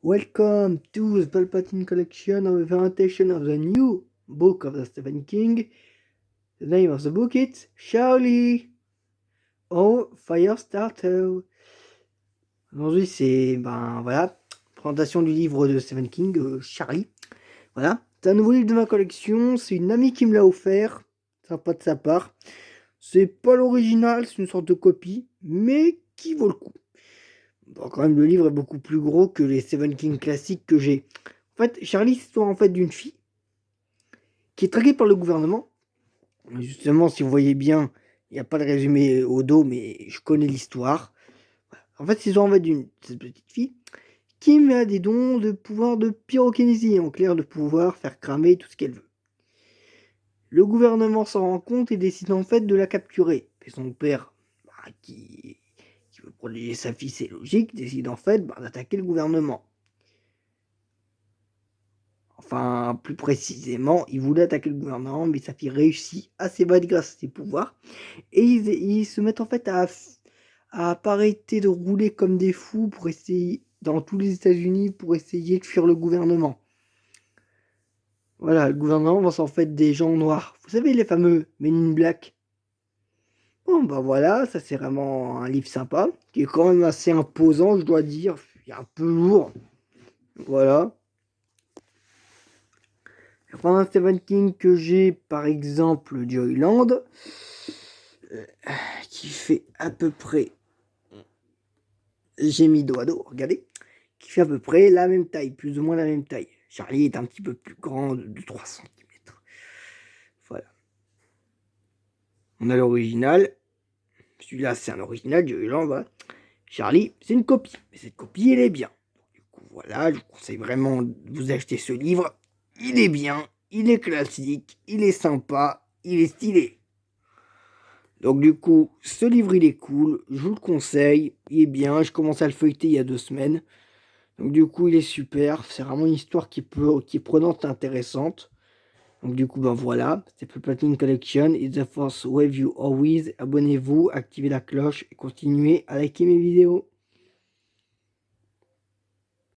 Welcome to the Palpatine collection of the presentation of the new book of the Stephen King. The name of the book is Charlie or Firestarter. Aujourd'hui, c'est voilà, présentation du livre de Stephen King, Charlie. Voilà, c'est un nouveau livre de ma collection. C'est une amie qui me l'a offert, sympa de sa part. C'est pas l'original, c'est une sorte de copie, mais qui vaut le coup. Bon, quand même, le livre est beaucoup plus gros que les Stephen King classiques que j'ai. En fait, Charlie, c'est l'histoire en fait d'une fille qui est traquée par le gouvernement. Justement, si vous voyez bien, il n'y a pas de résumé au dos, mais je connais l'histoire. En fait, c'est l'histoire en fait d'une cette petite fille qui a des dons de pouvoir de pyrokinésie, en clair, de pouvoir faire cramer tout ce qu'elle veut. Le gouvernement s'en rend compte et décide en fait de la capturer. Et son père, qui veut protéger sa fille, c'est logique, décide en fait d'attaquer le gouvernement. Enfin, plus précisément, il voulait attaquer le gouvernement, mais sa fille réussit à s'évader grâce à ses pouvoirs. Et ils se mettent en fait à pas arrêter de rouler comme des fous pour essayer, dans tous les États-Unis, pour essayer de fuir le gouvernement. Voilà, le gouvernement va s'en fait des gens noirs. Vous savez, les fameux Men in Black. Bon, voilà, ça c'est vraiment un livre sympa, qui est quand même assez imposant, je dois dire. Il est un peu lourd. Voilà. Enfin, un Stephen King que j'ai, par exemple, Joyland, qui fait à peu près, j'ai mis dos à dos, regardez, qui fait à peu près la même taille, plus ou moins la même taille. Charlie est un petit peu plus grand, de 3 cm. Voilà. On a l'original. Celui-là, c'est un original, Joyland, voilà. Charlie, c'est une copie. Mais cette copie, elle est bien. Du coup, voilà, je vous conseille vraiment de vous acheter ce livre. Il est bien, il est classique, il est sympa, il est stylé. Donc du coup, ce livre il est cool, je vous le conseille, il est bien, je commence à le feuilleter il y a 2 semaines. Donc du coup, il est super, c'est vraiment une histoire qui est prenante et intéressante. Donc du coup, voilà, c'est Palpatine Collection, It's the Force with you always. Abonnez-vous, activez la cloche et continuez à liker mes vidéos.